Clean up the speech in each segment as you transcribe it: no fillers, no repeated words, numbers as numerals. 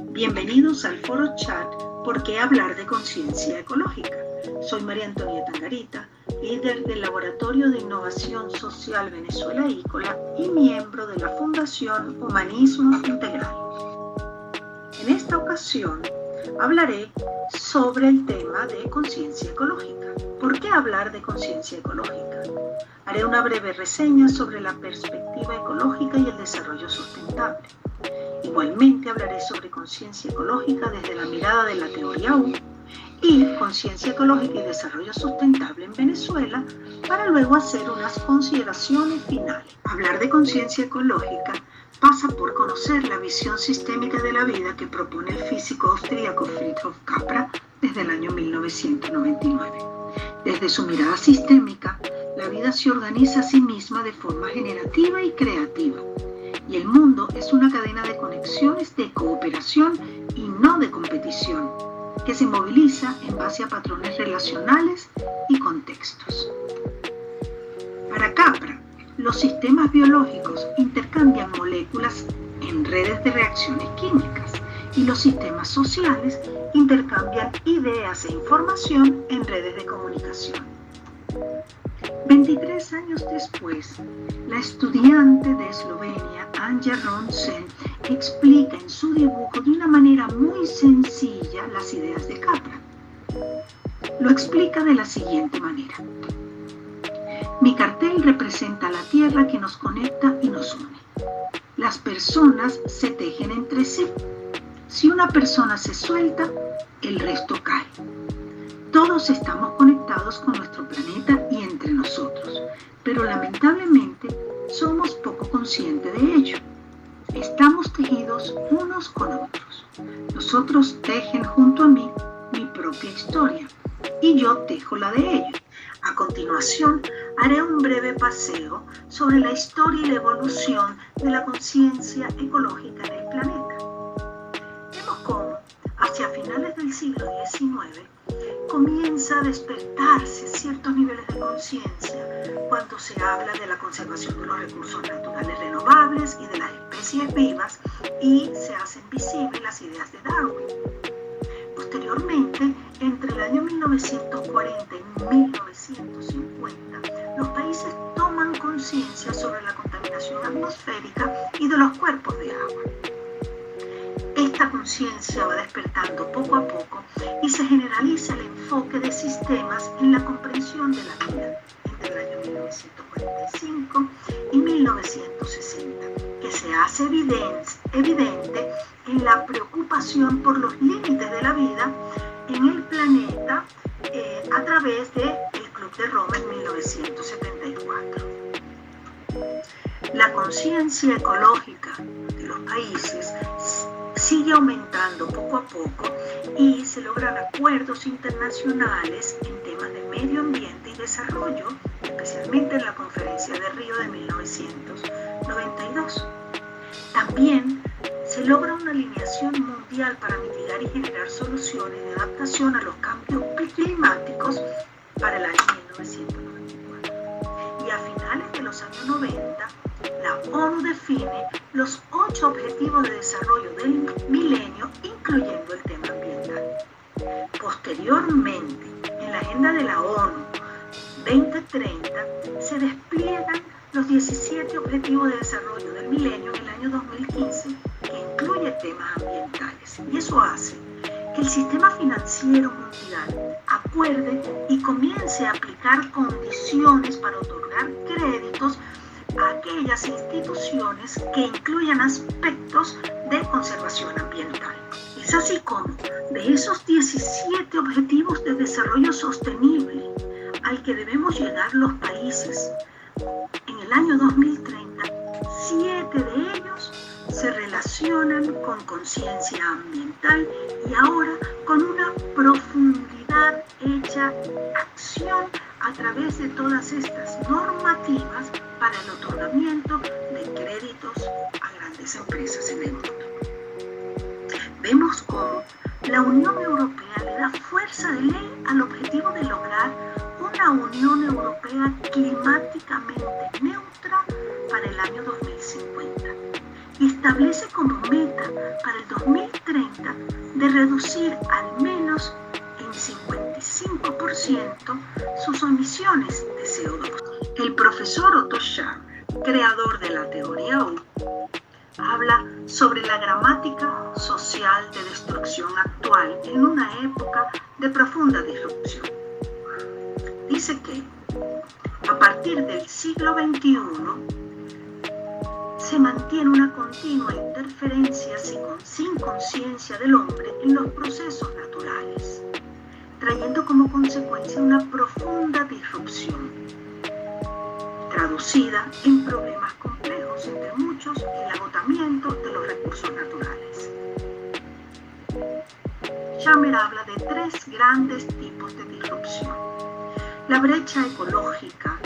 Bienvenidos al foro chat ¿Por qué hablar de conciencia ecológica? Soy María Antonieta Angarita, líder del Laboratorio de Innovación Social Venezuela Ícola y miembro de la Fundación Humanismos Integrales. En esta ocasión hablaré sobre el tema de conciencia ecológica. ¿Por qué hablar de conciencia ecológica? Haré una breve reseña sobre la perspectiva ecológica y el desarrollo sustentable. Igualmente hablaré sobre conciencia ecológica desde la mirada de la teoría U y conciencia ecológica y desarrollo sustentable en Venezuela para luego hacer unas consideraciones finales. Hablar de conciencia ecológica pasa por conocer la visión sistémica de la vida que propone el físico austríaco Friedrich Capra desde el año 1999. Desde su mirada sistémica, la vida se organiza a sí misma de forma generativa y creativa. Y el mundo es una cadena de conexiones de cooperación y no de competición, que se moviliza en base a patrones relacionales y contextos. Para Capra, los sistemas biológicos intercambian moléculas en redes de reacciones químicas y los sistemas sociales intercambian ideas e información en redes de comunicación. 23 años después, la estudiante de Eslovenia, Anja Ronsen, explica en su dibujo de una manera muy sencilla las ideas de Capra. Lo explica de la siguiente manera. Mi cartel representa la tierra que nos conecta y nos une. Las personas se tejen entre sí. Si una persona se suelta, el resto cae. Todos estamos conectados con nuestro planeta y entre nosotros, pero lamentablemente somos poco conscientes de ello. Estamos tejidos unos con otros. Nosotros tejen junto a mí mi propia historia y yo tejo la de ellos. A continuación, haré un breve paseo sobre la historia y la evolución de la conciencia ecológica en el planeta. Vemos cómo, hacia finales del siglo XIX, comienza a despertarse ciertos niveles de conciencia cuando se habla de la conservación de los recursos naturales renovables y de las especies vivas y se hacen visibles las ideas de Darwin. Posteriormente, entre el año 1940 y 1950, los países toman conciencia sobre la contaminación atmosférica y de los cuerpos de agua. Esta conciencia va despertando poco a poco y se generaliza el enfoque de sistemas en la comprensión de la vida entre el año 1945 y 1960, que se hace evidente en la preocupación por los límites de la vida en el planeta a través del Club de Roma en 1974. La conciencia ecológica de los países sigue aumentando poco a poco y se logran acuerdos internacionales en temas de medio ambiente y desarrollo, especialmente en la Conferencia de Río de 1992. También se logra una alineación mundial para mitigar y generar soluciones de adaptación a los cambios climáticos para el año 1994. Y a finales de los años 90, la ONU define los 8 objetivos de desarrollo del milenio, incluyendo el tema ambiental. Posteriormente, en la agenda de la ONU 2030, se despliegan los 17 objetivos de desarrollo del milenio en el año 2015, que incluye temas ambientales. Y eso hace que el sistema financiero mundial acuerde y comience a aplicar condiciones para otorgar créditos a aquellas instituciones que incluyan aspectos de conservación ambiental. Es así como de esos 17 objetivos de desarrollo sostenible al que debemos llegar los países en el año 2030, 7 de ellos se relacionan con conciencia ambiental y ahora con una profundidad hecha acción a través de todas estas normativas para el otorgamiento de créditos a grandes empresas en el mundo. Vemos cómo la Unión Europea le da fuerza de ley al objetivo de lograr una Unión Europea climáticamente neutra para el año 2050. y establece como meta para el 2030 de reducir al menos en 55% sus emisiones de CO2. El profesor Otto Scharmer, creador de la teoría U, habla sobre la gramática social de destrucción actual en una época de profunda disrupción. Dice que a partir del siglo XXI se mantiene una continua interferencia sin conciencia del hombre en los procesos naturales, trayendo como consecuencia una profunda disrupción, traducida en problemas complejos, entre muchos el agotamiento de los recursos naturales. Scharmer habla de 3 grandes tipos de disrupción. La brecha ecológica,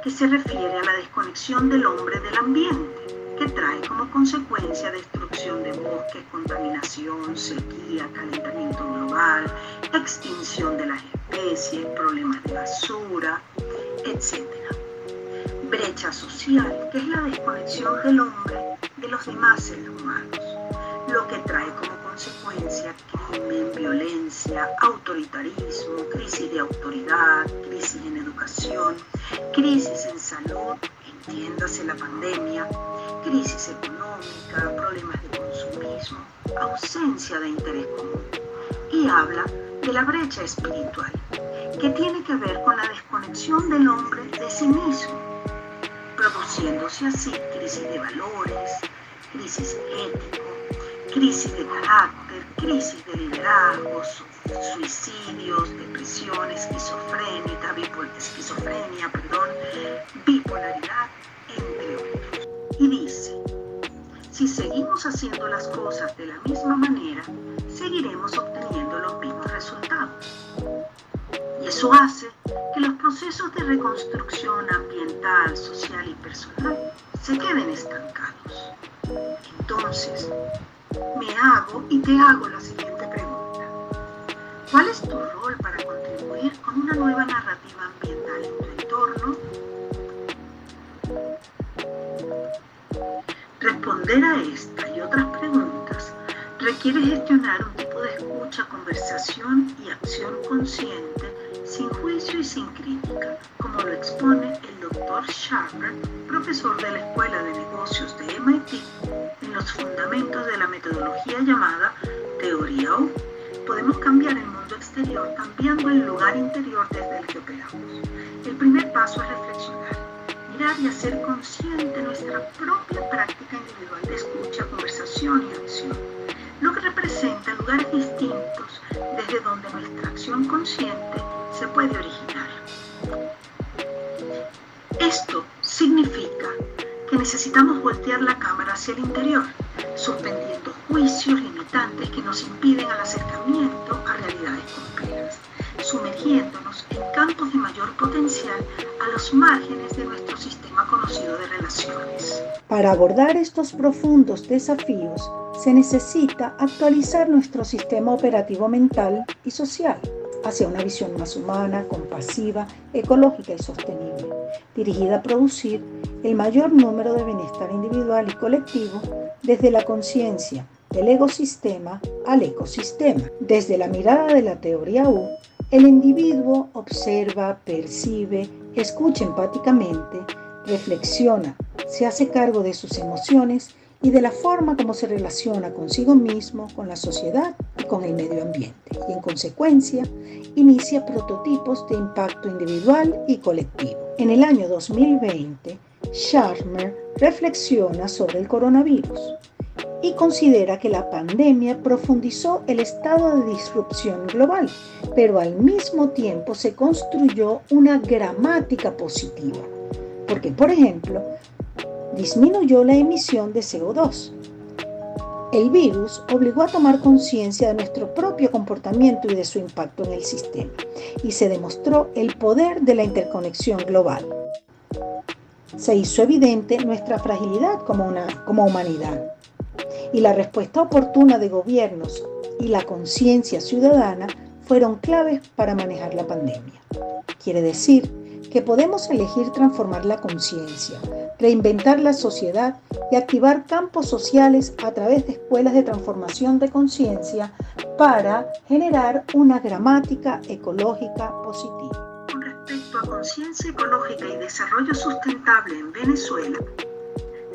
que se refiere a la desconexión del hombre del ambiente, que trae como consecuencia destrucción de bosques, contaminación, sequía, calentamiento global, extinción de las especies, problemas de basura, etc. Brecha social, que es la desconexión del hombre de los demás seres humanos, lo que trae como consecuencia crimen, violencia, autoritarismo, crisis de autoridad, crisis en educación, crisis en salud, entiéndase la pandemia, crisis económica, problemas de consumismo, ausencia de interés común. Y habla de la brecha espiritual, que tiene que ver con la desconexión del hombre de sí mismo, produciéndose así crisis de valores, crisis ético, crisis de carácter, crisis de liderazgo, suicidios, depresión, bipolaridad, entre otros. Y dice, si seguimos haciendo las cosas de la misma manera, seguiremos obteniendo los mismos resultados. Y eso hace que los procesos de reconstrucción ambiental, social y personal se queden estancados. Entonces, me hago y te hago la siguiente pregunta. ¿Cuál es tu rol para contribuir con una nueva narrativa ambiental en tu entorno? Responder a esta y otras preguntas requiere gestionar un tipo de escucha, conversación y acción consciente, sin juicio y sin crítica, como lo expone el Dr. Scharmer, profesor de la Escuela de Negocios de MIT, en los fundamentos de la metodología llamada Teoría U. Podemos cambiar el mundo exterior cambiando el lugar interior desde el que operamos. El primer paso es reflexionar, mirar y hacer consciente nuestra propia práctica individual de escucha, conversación y acción, lo que representa lugares distintos desde donde nuestra acción consciente se puede originar. Esto significa que necesitamos voltear la cámara hacia el interior, suspendiendo juicios limitantes que nos impiden el acercamiento a realidades complejas, sumergiéndonos en campos de mayor potencial a los márgenes de nuestro sistema conocido de relaciones. Para abordar estos profundos desafíos, se necesita actualizar nuestro sistema operativo mental y social hacia una visión más humana, compasiva, ecológica y sostenible, dirigida a producir el mayor número de bienestar individual y colectivo desde la conciencia del ecosistema al ecosistema. Desde la mirada de la teoría U, el individuo observa, percibe, escucha empáticamente, reflexiona, se hace cargo de sus emociones y de la forma como se relaciona consigo mismo, con la sociedad y con el medio ambiente, y en consecuencia inicia prototipos de impacto individual y colectivo. En el año 2020, Scharmer reflexiona sobre el coronavirus y considera que la pandemia profundizó el estado de disrupción global, pero al mismo tiempo se construyó una gramática positiva, porque, por ejemplo, disminuyó la emisión de CO2. El virus obligó a tomar conciencia de nuestro propio comportamiento y de su impacto en el sistema, y se demostró el poder de la interconexión global. Se hizo evidente nuestra fragilidad como humanidad, y la respuesta oportuna de gobiernos y la conciencia ciudadana fueron claves para manejar la pandemia. Quiere decir que podemos elegir transformar la conciencia, reinventar la sociedad y activar campos sociales a través de escuelas de transformación de conciencia para generar una gramática ecológica positiva. Con respecto a conciencia ecológica y desarrollo sustentable en Venezuela,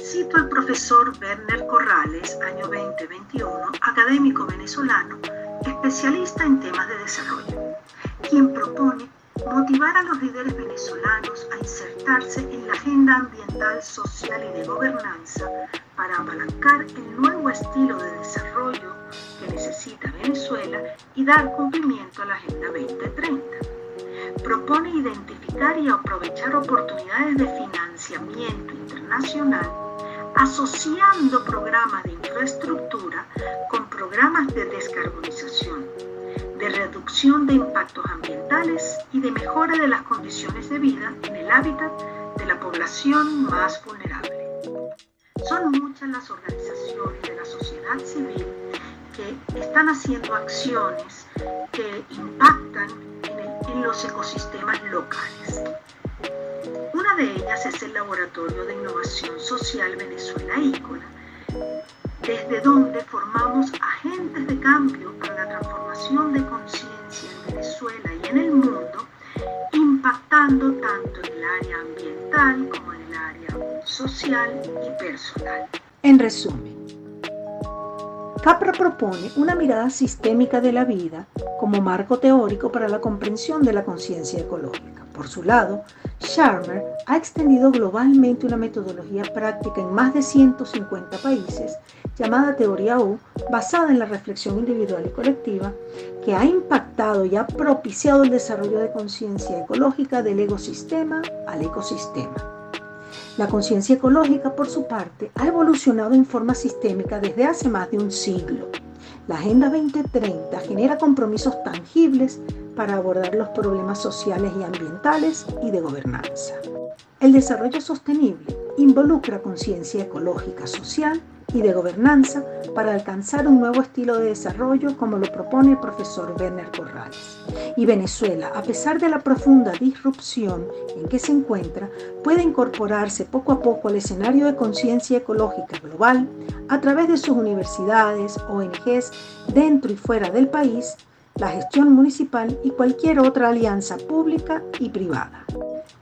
cito al profesor Werner Corrales, año 2021, académico venezolano, especialista en temas de desarrollo, quien propone motivar a los líderes venezolanos a insertarse en la agenda ambiental, social y de gobernanza para apalancar el nuevo estilo de desarrollo que necesita Venezuela y dar cumplimiento a la Agenda 2030. Propone identificar y aprovechar oportunidades de financiamiento internacional asociando programas de infraestructura con programas de descarbonización, de reducción de impactos ambientales y de mejora de las condiciones de vida en el hábitat de la población más vulnerable. Son muchas las organizaciones de la sociedad civil que están haciendo acciones que impactan en los ecosistemas locales. Una de ellas es el Laboratorio de Innovación Social Venezuela Ícola, desde donde formamos agentes de cambio para la transformación de conciencia en Venezuela y en el mundo, impactando tanto en el área ambiental como en el área social y personal. En resumen, Capra propone una mirada sistémica de la vida como marco teórico para la comprensión de la conciencia ecológica. Por su lado, Scharmer ha extendido globalmente una metodología práctica en más de 150 países llamada Teoría U, basada en la reflexión individual y colectiva, que ha impactado y ha propiciado el desarrollo de conciencia ecológica del ecosistema al ecosistema. La conciencia ecológica, por su parte, ha evolucionado en forma sistémica desde hace más de un siglo. La Agenda 2030 genera compromisos tangibles para abordar los problemas sociales y ambientales y de gobernanza. El desarrollo sostenible involucra conciencia ecológica, social y de gobernanza para alcanzar un nuevo estilo de desarrollo como lo propone el profesor Werner Corrales. Y Venezuela, a pesar de la profunda disrupción en que se encuentra, puede incorporarse poco a poco al escenario de conciencia ecológica global a través de sus universidades, ONGs dentro y fuera del país, la gestión municipal y cualquier otra alianza pública y privada.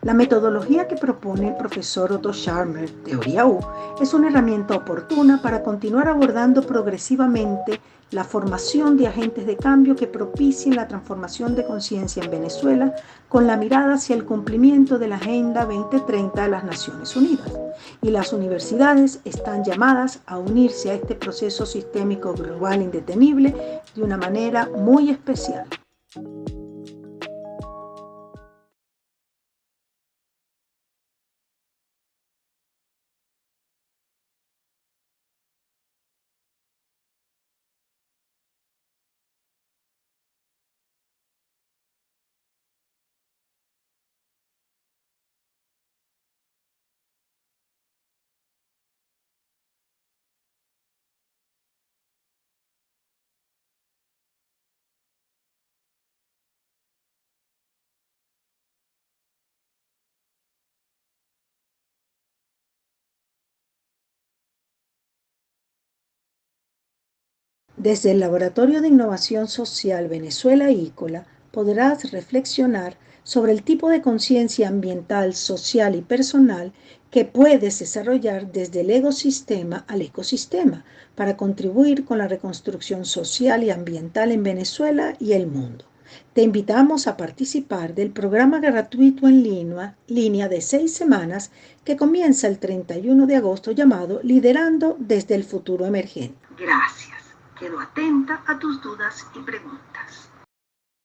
La metodología que propone el profesor Otto Scharmer, Teoría U, es una herramienta oportuna para continuar abordando progresivamente la formación de agentes de cambio que propicien la transformación de conciencia en Venezuela con la mirada hacia el cumplimiento de la Agenda 2030 de las Naciones Unidas. Y las universidades están llamadas a unirse a este proceso sistémico global indetenible de una manera muy especial. Desde el Laboratorio de Innovación Social Venezuela Ícola podrás reflexionar sobre el tipo de conciencia ambiental, social y personal que puedes desarrollar desde el ecosistema al ecosistema para contribuir con la reconstrucción social y ambiental en Venezuela y el mundo. Te invitamos a participar del programa gratuito en línea de 6 semanas que comienza el 31 de agosto llamado Liderando desde el Futuro Emergente. Gracias. Quedo atenta a tus dudas y preguntas.